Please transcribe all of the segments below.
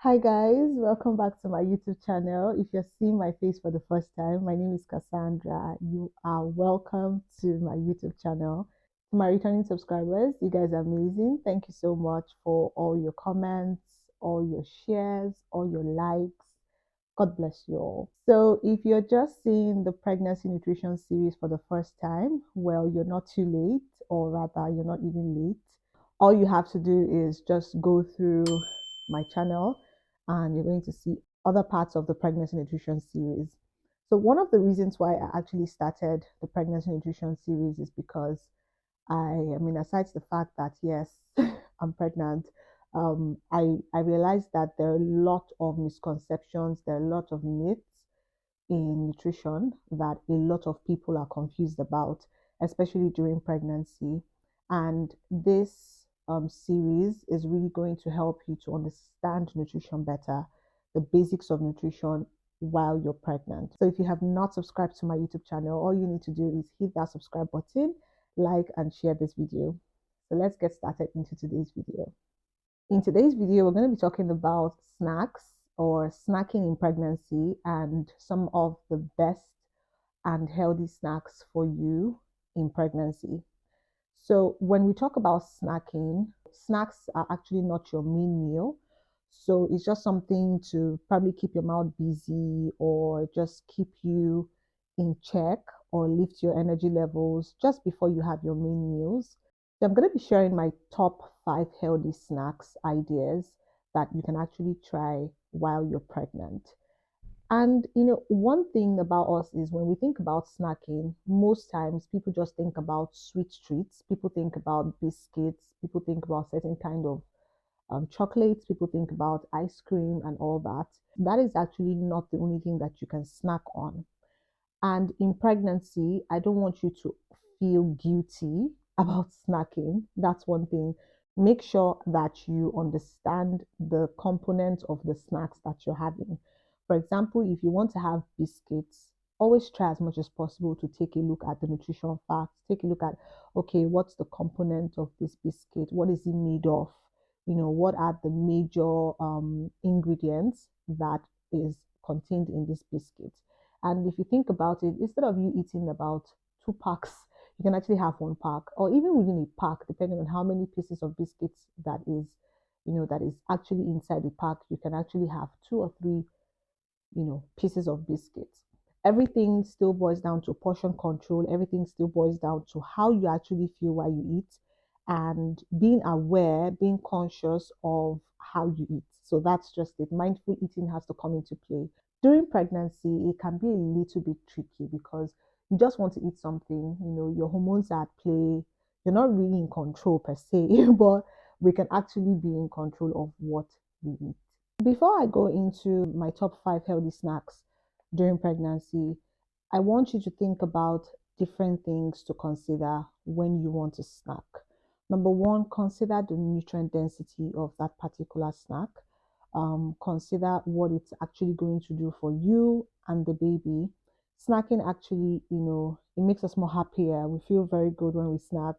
Hi guys, welcome back to my YouTube channel. If you're seeing my face for the first time, my name is Cassandra. You are welcome to my YouTube channel. To my returning subscribers, you guys are amazing. Thank you so much for all your comments, all your shares, all your likes. God bless you all. So if you're just seeing the pregnancy nutrition series for the first time, well, you're not too late, or rather, you're not even late. All you have to do is just go through my channel and you're going to see other parts of the pregnancy nutrition series. So one of the reasons why I actually started the pregnancy nutrition series is because I mean, aside the fact that yes, I'm pregnant, I realized that there are a lot of misconceptions, there are a lot of myths in nutrition that a lot of people are confused about, especially during pregnancy. And this series is really going to help you to understand nutrition better, the basics of nutrition while you're pregnant. So if you have not subscribed to my YouTube channel, all you need to do is hit that subscribe button, like and share this video. So let's get started into today's video. In today's video, we're going to be talking about snacks or snacking in pregnancy and some of the best and healthy snacks for you in pregnancy. So when we talk about snacking, snacks are actually not your main meal. So it's just something to probably keep your mouth busy or just keep you in check or lift your energy levels just before you have your main meals. So I'm going to be sharing my top 5 healthy snacks ideas that you can actually try while you're pregnant. And one thing about us is when we think about snacking, most times people just think about sweet treats. People think about biscuits. People think about certain kind of chocolates. People think about ice cream and all that. That is actually not the only thing that you can snack on. And in pregnancy, I don't want you to feel guilty about snacking. That's one thing. Make sure that you understand the components of the snacks that you're having. For example, if you want to have biscuits, always try as much as possible to take a look at the nutrition facts. Take a look at, okay, what's the component of this biscuit? What is it made of? What are the major ingredients that is contained in this biscuit? And if you think about it, instead of you eating about 2 packs, you can actually have 1 pack, or even within a pack, depending on how many pieces of biscuits that is actually inside the pack. You can actually have 2 or 3, pieces of biscuits. Everything still boils down to portion control. Everything still boils down to how you actually feel while you eat and being aware, being conscious of how you eat. So that's just it. Mindful eating has to come into play. During pregnancy, it can be a little bit tricky because you just want to eat something, your hormones are at play. You're not really in control per se, but we can actually be in control of what we eat. Before I go into my top 5 healthy snacks during pregnancy, I want you to think about different things to consider when you want to snack. Number one, consider the nutrient density of that particular snack. Consider what it's actually going to do for you and the baby. Snacking actually, it makes us more happier. We feel very good when we snack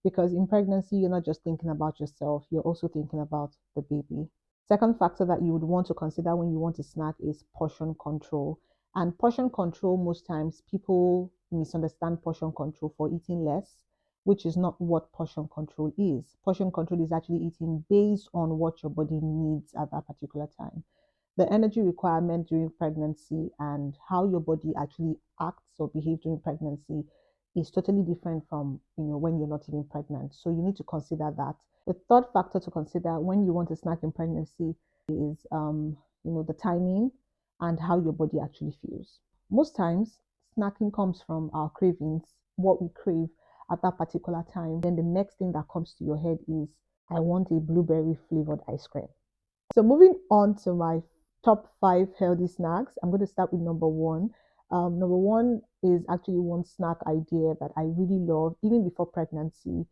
because in pregnancy, you're not just thinking about yourself, you're also thinking about the baby. Second factor that you would want to consider when you want to snack is portion control. And portion control, most times people misunderstand portion control for eating less, which is not what portion control is. Portion control is actually eating based on what your body needs at that particular time. The energy requirement during pregnancy and how your body actually acts or behaves during pregnancy is totally different from when you're not even pregnant. So you need to consider that. The third factor to consider when you want to snack in pregnancy is the timing and how your body actually feels. Most times snacking comes from our cravings, what we crave at that particular time. Then the next thing that comes to your head is, I want a blueberry flavored ice cream. So moving on to my top 5 healthy snacks, I'm going to start with number one. Number one is actually one snack idea that I really love. Even before pregnancy,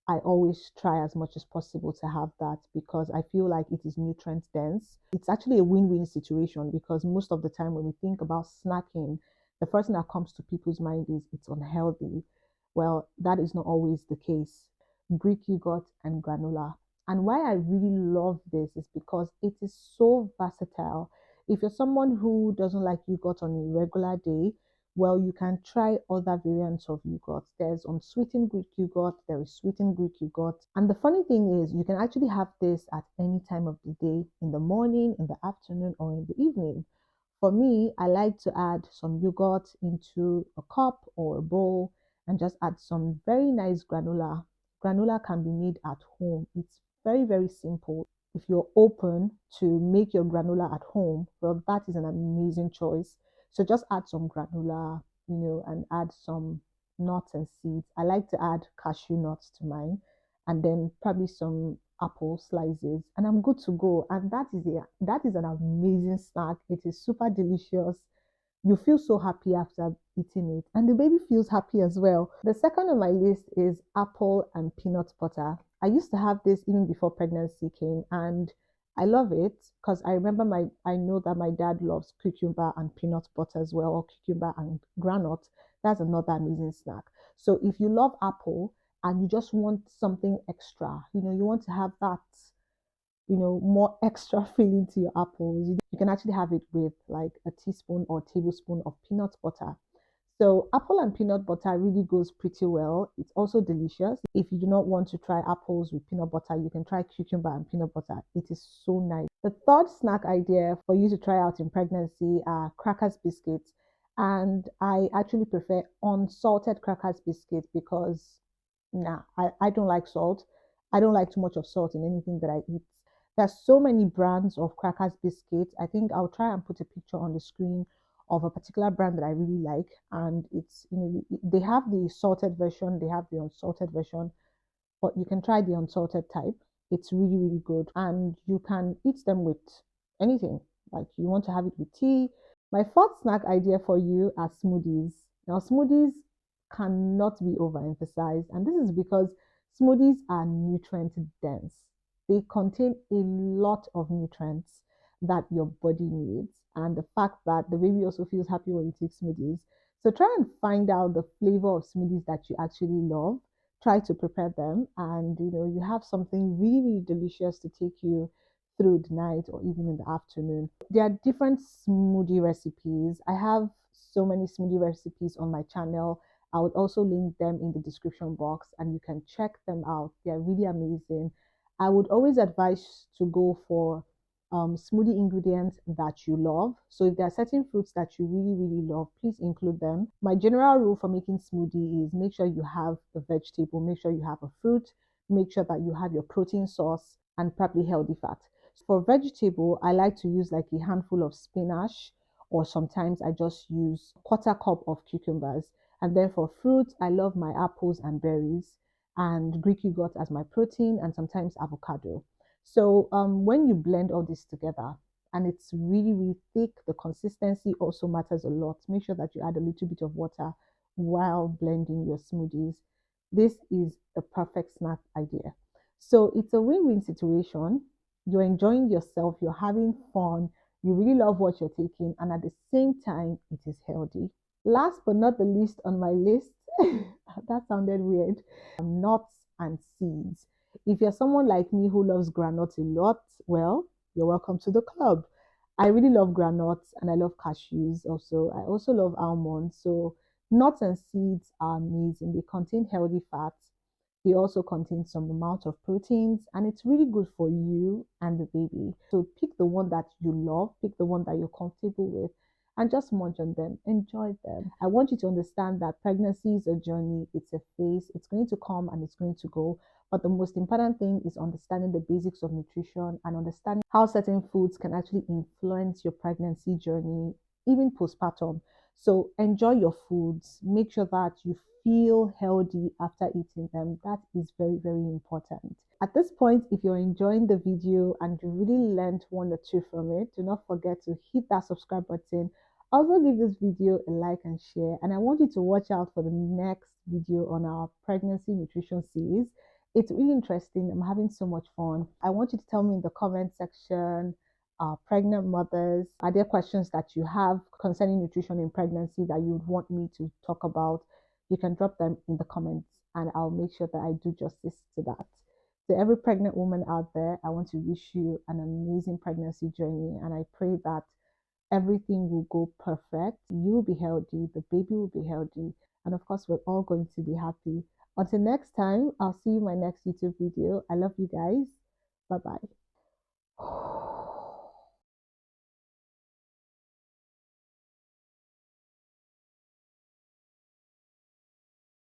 I always try as much as possible to have that because I feel like it is nutrient dense. It's actually a win-win situation because most of the time when we think about snacking, the first thing that comes to people's mind is it's unhealthy. Well, that is not always the case. Greek yogurt and granola. And why I really love this is because it is so versatile. If you're someone who doesn't like yogurt on a regular day, well, you can try other variants of yogurt. There's unsweetened Greek yogurt, there is sweetened Greek yogurt. And the funny thing is, you can actually have this at any time of the day, in the morning, in the afternoon, or in the evening. For me, I like to add some yogurt into a cup or a bowl and just add some very nice granola. Granola can be made at home. It's very, very simple. If you're open to make your granola at home, well, that is an amazing choice. So just add some granola, and add some nuts and seeds. I like to add cashew nuts to mine, and then probably some apple slices, and I'm good to go. And that is an amazing snack. It is super delicious. You feel so happy after eating it, and the baby feels happy as well. The second on my list is apple and peanut butter. I used to have this even before pregnancy came, and I love it because I know that my dad loves cucumber and peanut butter as well, or cucumber and granite. That's another amazing snack. So if you love apple and you just want something extra, you want to have that, more extra feeling to your apples, you can actually have it with like a teaspoon or tablespoon of peanut butter. So apple and peanut butter really goes pretty well. It's also delicious. If you do not want to try apples with peanut butter, you can try cucumber and peanut butter. It is so nice. The third snack idea for you to try out in pregnancy are crackers biscuits. And I actually prefer unsalted crackers biscuits because I don't like salt. I don't like too much of salt in anything that I eat. There's so many brands of crackers biscuits. I think I'll try and put a picture on the screen of a particular brand that I really like. And it's, they have the salted version, they have the unsalted version, but you can try the unsalted type. It's really, really good. And you can eat them with anything. Like you want to have it with tea. My fourth snack idea for you are smoothies. Now, smoothies cannot be overemphasized. And this is because smoothies are nutrient dense. They contain a lot of nutrients that your body needs. And the fact that the baby also feels happy when you take smoothies. So try and find out the flavor of smoothies that you actually love. Try to prepare them, and you have something really, really delicious to take you through the night or even in the afternoon. There are different smoothie recipes. I have so many smoothie recipes on my channel. I would also link them in the description box and you can check them out. They're really amazing. I would always advise to go for smoothie ingredients that you love. So if there are certain fruits that you really, really love, please include them. My general rule for making smoothie is make sure you have a vegetable, make sure you have a fruit, make sure that you have your protein source and probably healthy fat. For vegetable, I like to use like a handful of spinach, or sometimes I just use a quarter cup of cucumbers. And then for fruit, I love my apples and berries and Greek yogurt as my protein, and sometimes avocado. So when you blend all this together and it's really, really thick, the consistency also matters a lot. Make sure that you add a little bit of water while blending your smoothies. This is the perfect snack idea. So it's a win-win situation. You're enjoying yourself, you're having fun, you really love what you're taking, and at the same time, it is healthy. Last but not the least on my list, that sounded weird, nuts and seeds. If you're someone like me who loves granules a lot, well, you're welcome to the club. I really love granules and I love cashews also. I also love almonds. So nuts and seeds are amazing. They contain healthy fats. They also contain some amount of proteins, and it's really good for you and the baby. So pick the one that you love, pick the one that you're comfortable with, and just munch on them, enjoy them. I want you to understand that pregnancy is a journey, it's a phase, it's going to come and it's going to go. But the most important thing is understanding the basics of nutrition and understanding how certain foods can actually influence your pregnancy journey, even postpartum. So enjoy your foods, make sure that you feel healthy after eating them. That is very, very important. At this point, if you're enjoying the video and you really learned one or two from it, do not forget to hit that subscribe button. Also give this video a like and share, and I want you to watch out for the next video on our pregnancy nutrition series. It's really interesting. I'm having so much fun. I want you to tell me in the comment section, pregnant mothers, are there questions that you have concerning nutrition in pregnancy that you would want me to talk about? You can drop them in the comments and I'll make sure that I do justice to that. To every pregnant woman out there, I want to wish you an amazing pregnancy journey, and I pray that everything will go perfect. You'll be healthy, the baby will be healthy, and of course, we're all going to be happy. Until next time, I'll see you in my next YouTube video. I love you guys. Bye bye.